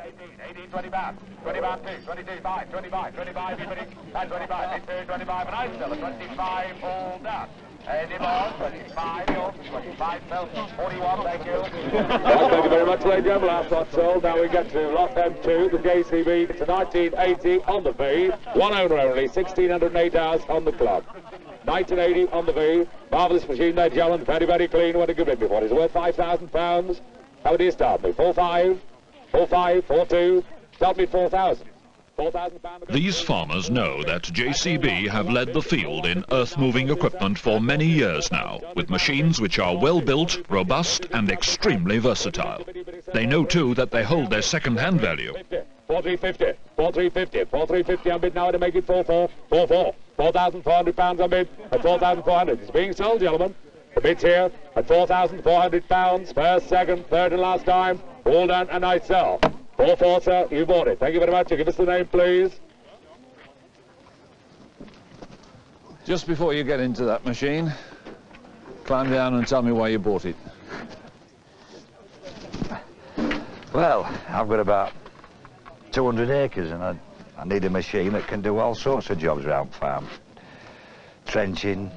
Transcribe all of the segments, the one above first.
18, 20 pounds, 20 pounds 2, 22, 5, 25, 25, you finish, and 25, 22, 25, and I sell a 25, all down. Any more? 25, 25, 41, thank you. Well, thank you very much, ladies and gentlemen. Last lot sold. Now we get to lot M2, the JCB. It's a 1980 on the V. One owner only, 1,608 hours on the clock. 1980 on the V. Marvellous machine there, gentlemen. Very, very clean. What a good bit before. It's worth £5,000. How do you start me? 4-5, 4-5, 4-2. Start me 4,000. These farmers know that JCB have led the field in earth-moving equipment for many years now, with machines which are well-built, robust and extremely versatile. They know too that they hold their second-hand value. 4,350, 4,350, 4,350 on bid now to make it 4,4, 4,4, £4,400 on bid at 4,400. It's being sold, gentlemen. The bid's here at £4,400, first, second, third and last time. All done, a nice sell. 4-4, sir, you bought it. Thank you very much. Give us the name, please. Just before you get into that machine, climb down and tell me why you bought it. Well, I've got about 200 acres and I need a machine that can do all sorts of jobs around farm. Trenching,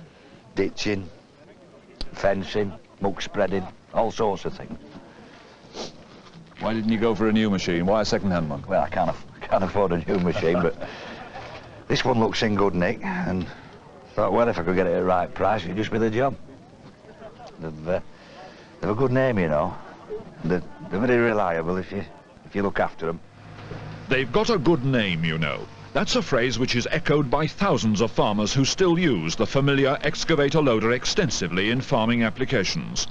ditching, fencing, muck spreading, all sorts of things. Why didn't you go for a new machine? Why a second-hand one? Well, I can't afford a new machine, but this one looks in good nick, and thought, well, if I could get it at the right price, it'd just be the job. They've a good name, you know. They're very reliable if you look after them. They've got a good name, you know. That's a phrase which is echoed by thousands of farmers who still use the familiar excavator loader extensively in farming applications.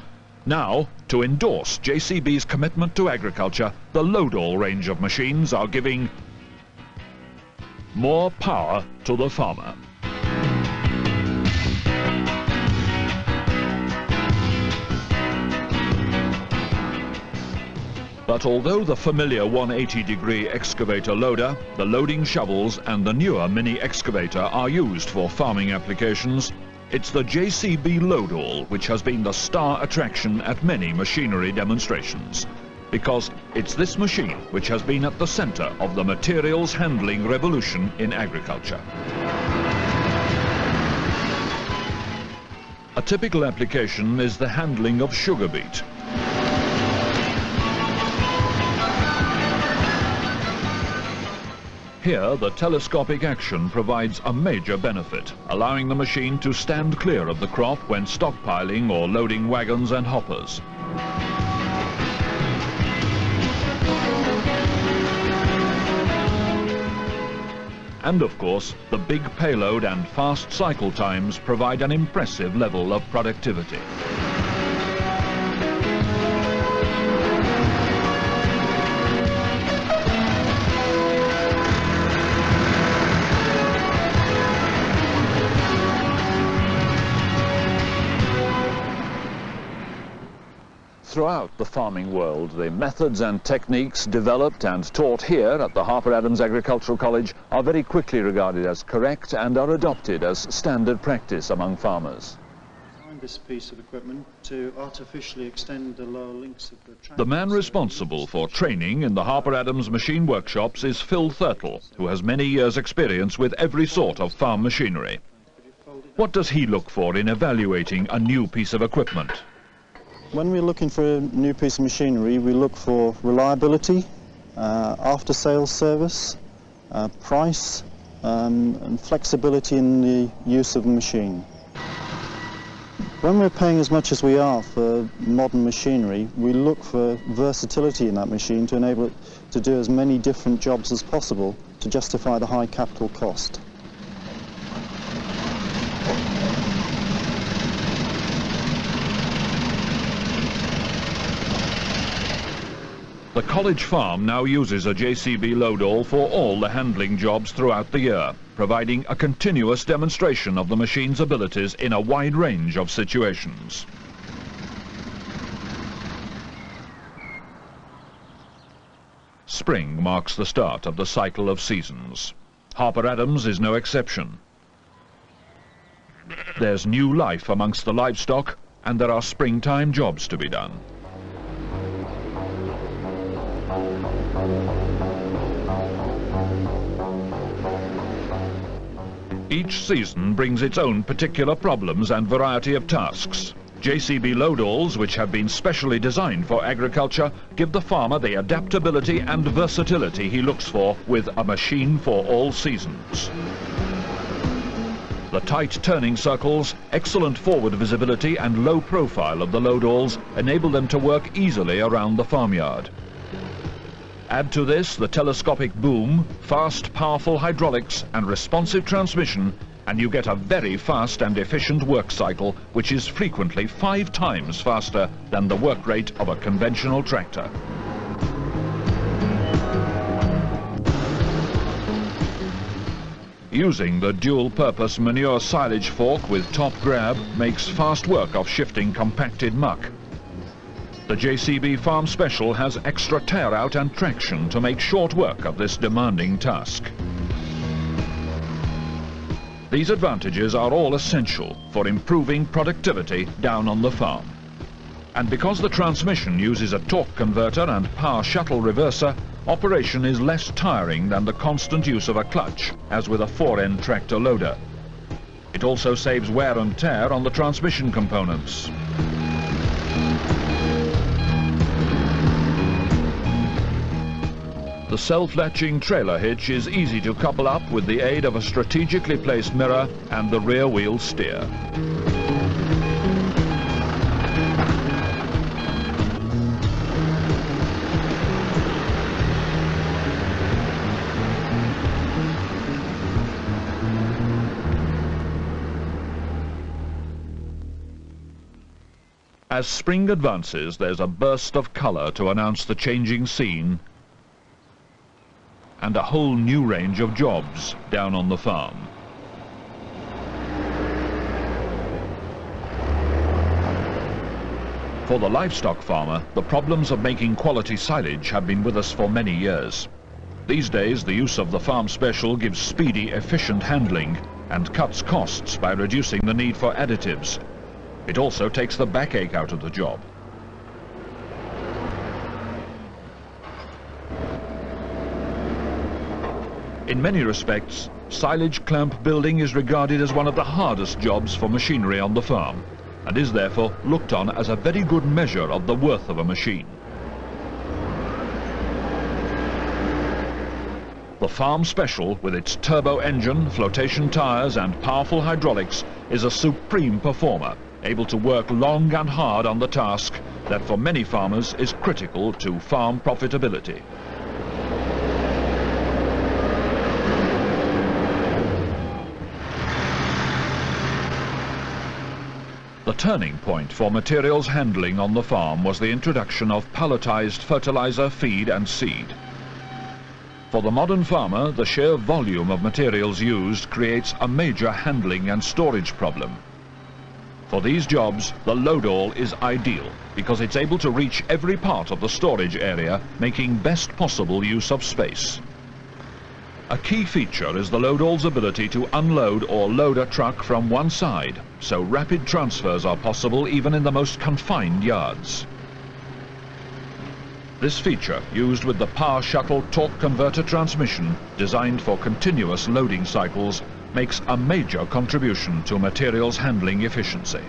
Now, to endorse JCB's commitment to agriculture, the Loadall range of machines are giving more power to the farmer. But although the familiar 180-degree excavator loader, the loading shovels and the newer mini excavator are used for farming applications, it's the JCB Loadall which has been the star attraction at many machinery demonstrations. Because it's this machine which has been at the centre of the materials handling revolution in agriculture. A typical application is the handling of sugar beet. Here, the telescopic action provides a major benefit, allowing the machine to stand clear of the crop when stockpiling or loading wagons and hoppers. And of course, the big payload and fast cycle times provide an impressive level of productivity. Throughout the farming world, the methods and techniques developed and taught here at the Harper Adams Agricultural College are very quickly regarded as correct and are adopted as standard practice among farmers. This piece of equipment to artificially extend the lower links of the track. The man responsible for training in the Harper Adams machine workshops is Phil Thurtle, who has many years' experience with every sort of farm machinery. What does he look for in evaluating a new piece of equipment? When we're looking for a new piece of machinery, we look for reliability, after-sales service, price, and flexibility in the use of the machine. When we're paying as much as we are for modern machinery, we look for versatility in that machine to enable it to do as many different jobs as possible to justify the high capital cost. The college farm now uses a JCB Loadall for all the handling jobs throughout the year, providing a continuous demonstration of the machine's abilities in a wide range of situations. Spring marks the start of the cycle of seasons. Harper Adams is no exception. There's new life amongst the livestock, and there are springtime jobs to be done. Each season brings its own particular problems and variety of tasks. JCB Loadalls, which have been specially designed for agriculture, give the farmer the adaptability and versatility he looks for with a machine for all seasons. The tight turning circles, excellent forward visibility and low profile of the Loadalls enable them to work easily around the farmyard. Add to this the telescopic boom, fast, powerful hydraulics and responsive transmission, and you get a very fast and efficient work cycle, which is frequently 5 times faster than the work rate of a conventional tractor. Using the dual-purpose manure silage fork with top grab makes fast work of shifting compacted muck. The JCB Farm Special has extra tear-out and traction to make short work of this demanding task. These advantages are all essential for improving productivity down on the farm. And because the transmission uses a torque converter and power shuttle reverser, operation is less tiring than the constant use of a clutch, as with a 4-end tractor loader. It also saves wear and tear on the transmission components. The self-latching trailer hitch is easy to couple up with the aid of a strategically placed mirror and the rear wheel steer. As spring advances, there's a burst of colour to announce the changing scene and a whole new range of jobs down on the farm. For the livestock farmer, the problems of making quality silage have been with us for many years. These days, the use of the Farm Special gives speedy, efficient handling and cuts costs by reducing the need for additives. It also takes the backache out of the job. In many respects, silage clamp building is regarded as one of the hardest jobs for machinery on the farm, and is therefore looked on as a very good measure of the worth of a machine. The Farm Special, with its turbo engine, flotation tires and powerful hydraulics, is a supreme performer, able to work long and hard on the task that for many farmers is critical to farm profitability. The turning point for materials handling on the farm was the introduction of palletized fertilizer, feed and seed. For the modern farmer, the sheer volume of materials used creates a major handling and storage problem. For these jobs, the Loadall is ideal because it's able to reach every part of the storage area, making best possible use of space. A key feature is the Loadall's ability to unload or load a truck from one side, so rapid transfers are possible even in the most confined yards. This feature, used with the power shuttle torque converter transmission, designed for continuous loading cycles, makes a major contribution to materials handling efficiency.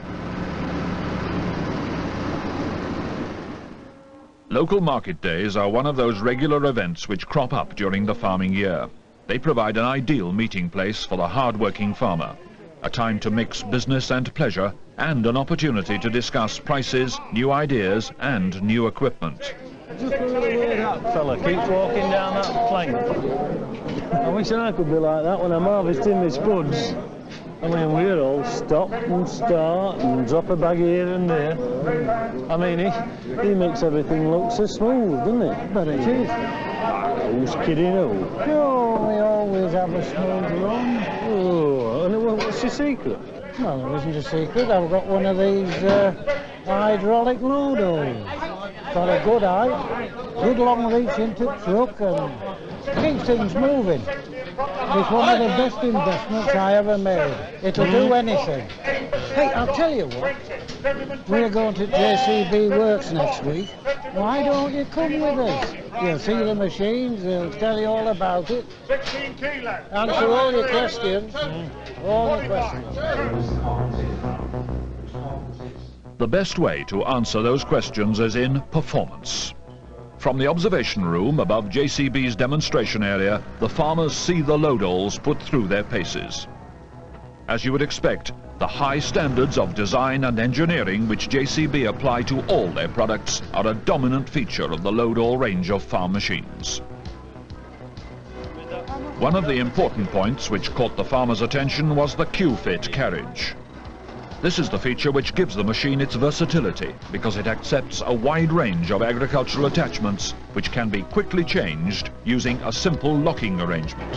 Local market days are one of those regular events which crop up during the farming year. They provide an ideal meeting place for the hard-working farmer, a time to mix business and pleasure, and an opportunity to discuss prices, new ideas, and new equipment. Just the way that fella keeps walking down that plank. I wish I could be like that when I'm harvesting my spuds. I mean, we're all stop and start and drop a bag here and there. I mean, he makes everything look so smooth, doesn't it? But it is. Who's kidding who? No, we always have a smooth run. Oh, and what's your secret? Well, there isn't a secret. I've got one of these hydraulic Loadalls. got a good height, good long reach into the truck, and keeps things moving. It's one of the best investments I ever made. It'll do anything. Hey, I'll tell you what, we're going to JCB Works next week. Why don't you come with us? You'll see the machines, they'll tell you all about it. 16 kilos. Answer all your questions. All your questions. The best way to answer those questions is in performance. From the observation room above JCB's demonstration area, the farmers see the Loadalls put through their paces. As you would expect, the high standards of design and engineering which JCB apply to all their products are a dominant feature of the Loadall range of farm machines. One of the important points which caught the farmers' attention was the Q-fit carriage. This is the feature which gives the machine its versatility, because it accepts a wide range of agricultural attachments which can be quickly changed using a simple locking arrangement.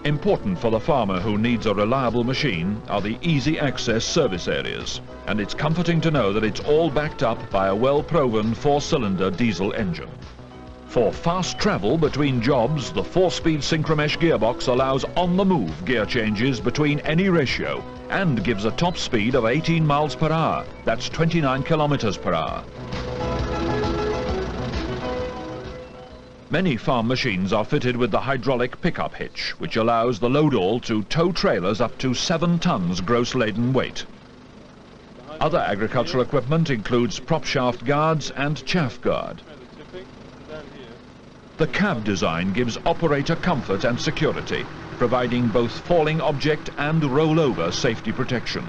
Important for the farmer who needs a reliable machine are the easy access service areas, and it's comforting to know that it's all backed up by a well-proven 4-cylinder diesel engine. For fast travel between jobs, the 4-speed synchromesh gearbox allows on-the-move gear changes between any ratio and gives a top speed of 18 miles per hour. That's 29 kilometers per hour. Many farm machines are fitted with the hydraulic pickup hitch, which allows the Loadall to tow trailers up to 7 tons gross laden weight. Other agricultural equipment includes prop shaft guards and chaff guard. The cab design gives operator comfort and security, providing both falling object and rollover safety protection.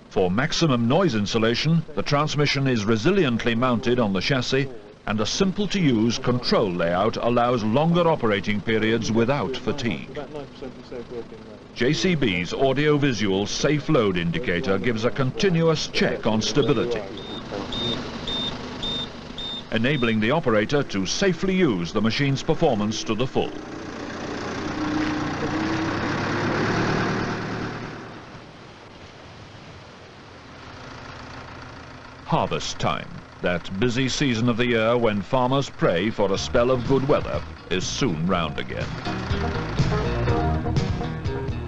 For maximum noise insulation, the transmission is resiliently mounted on the chassis, and a simple-to-use control layout allows longer operating periods without fatigue. JCB's audio-visual safe load indicator gives a continuous check on stability, enabling the operator to safely use the machine's performance to the full. Harvest time, that busy season of the year when farmers pray for a spell of good weather, is soon round again.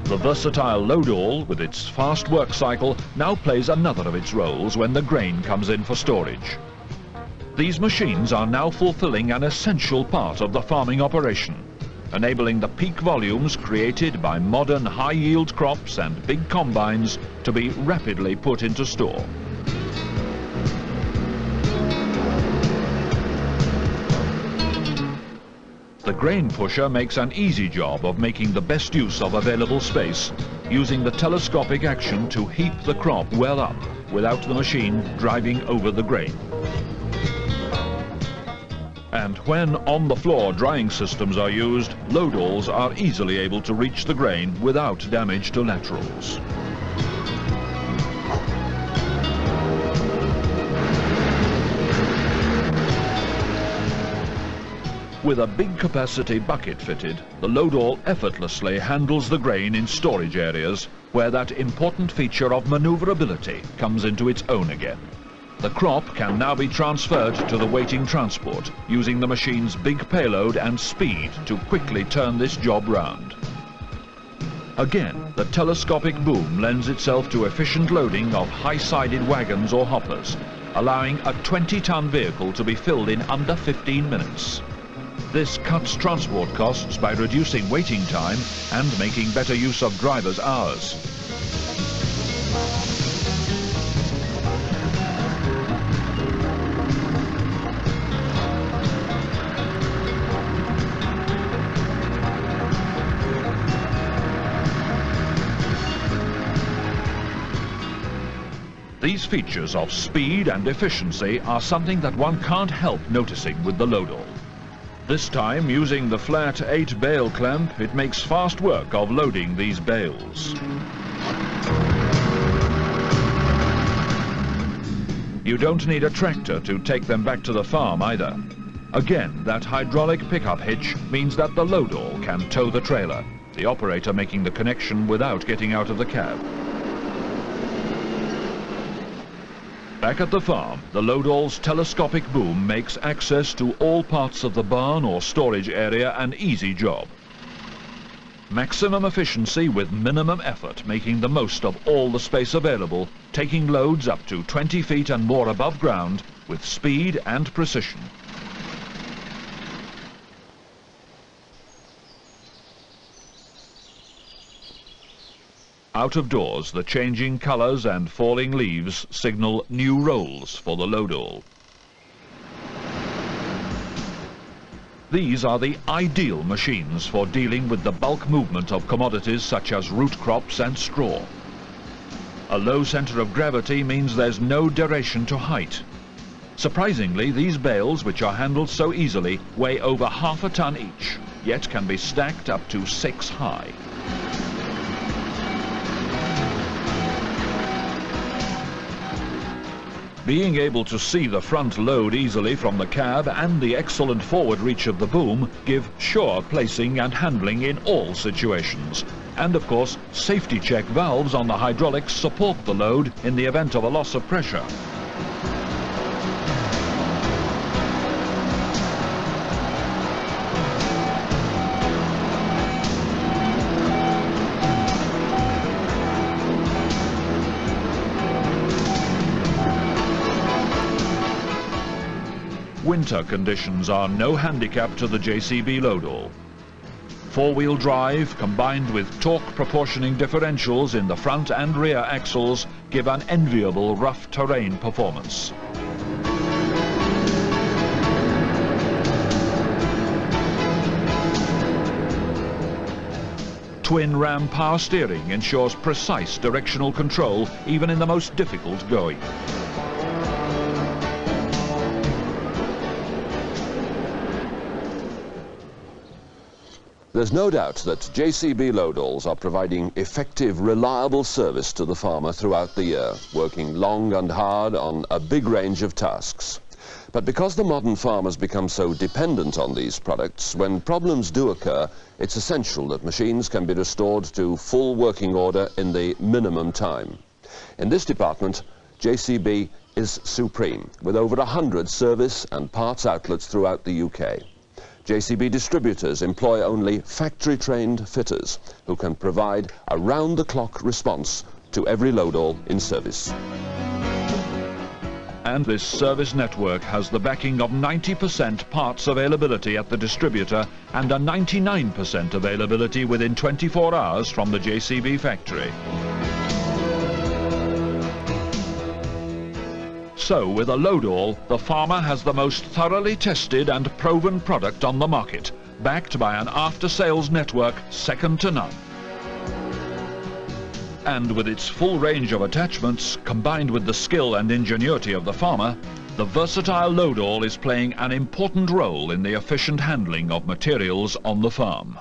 The versatile Loadall, with its fast work cycle, now plays another of its roles when the grain comes in for storage. These machines are now fulfilling an essential part of the farming operation, enabling the peak volumes created by modern high-yield crops and big combines to be rapidly put into store. The grain pusher makes an easy job of making the best use of available space, using the telescopic action to heap the crop well up without the machine driving over the grain. And when on-the-floor drying systems are used, Loadalls are easily able to reach the grain without damage to laterals. With a big capacity bucket fitted, the Loadall effortlessly handles the grain in storage areas where that important feature of maneuverability comes into its own again. The crop can now be transferred to the waiting transport, using the machine's big payload and speed to quickly turn this job round. Again, the telescopic boom lends itself to efficient loading of high-sided wagons or hoppers, allowing a 20-ton vehicle to be filled in under 15 minutes. This cuts transport costs by reducing waiting time and making better use of drivers' hours. These features of speed and efficiency are something that one can't help noticing with the Loadall. This time, using the flat 8-bale clamp, it makes fast work of loading these bales. You don't need a tractor to take them back to the farm either. Again, that hydraulic pickup hitch means that the Loadall can tow the trailer, the operator making the connection without getting out of the cab. Back at the farm, the Loadalls telescopic boom makes access to all parts of the barn or storage area an easy job. Maximum efficiency with minimum effort, making the most of all the space available, taking loads up to 20 feet and more above ground with speed and precision. Out of doors, the changing colours and falling leaves signal new roles for the Loadall. These are the ideal machines for dealing with the bulk movement of commodities such as root crops and straw. A low centre of gravity means there's no duration to height. Surprisingly, these bales, which are handled so easily, weigh over half a ton each, yet can be stacked up to 6 high. Being able to see the front load easily from the cab and the excellent forward reach of the boom give sure placing and handling in all situations. And of course, safety check valves on the hydraulics support the load in the event of a loss of pressure. Winter conditions are no handicap to the JCB Loadall. Four-wheel drive combined with torque proportioning differentials in the front and rear axles give an enviable rough terrain performance. Twin ram power steering ensures precise directional control even in the most difficult going. There's no doubt that JCB Loadalls are providing effective, reliable service to the farmer throughout the year, working long and hard on a big range of tasks. But because the modern farmers become so dependent on these products, when problems do occur, it's essential that machines can be restored to full working order in the minimum time. In this department, JCB is supreme, with over 100 service and parts outlets throughout the UK. JCB distributors employ only factory-trained fitters who can provide a round-the-clock response to every Loadall in service. And this service network has the backing of 90% parts availability at the distributor and a 99% availability within 24 hours from the JCB factory. So, with a Loadall, the farmer has the most thoroughly tested and proven product on the market, backed by an after-sales network second to none. And with its full range of attachments, combined with the skill and ingenuity of the farmer, the versatile Loadall is playing an important role in the efficient handling of materials on the farm.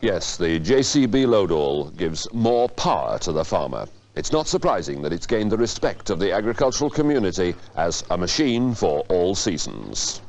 Yes, the JCB Loadall gives more power to the farmer. It's not surprising that it's gained the respect of the agricultural community as a machine for all seasons.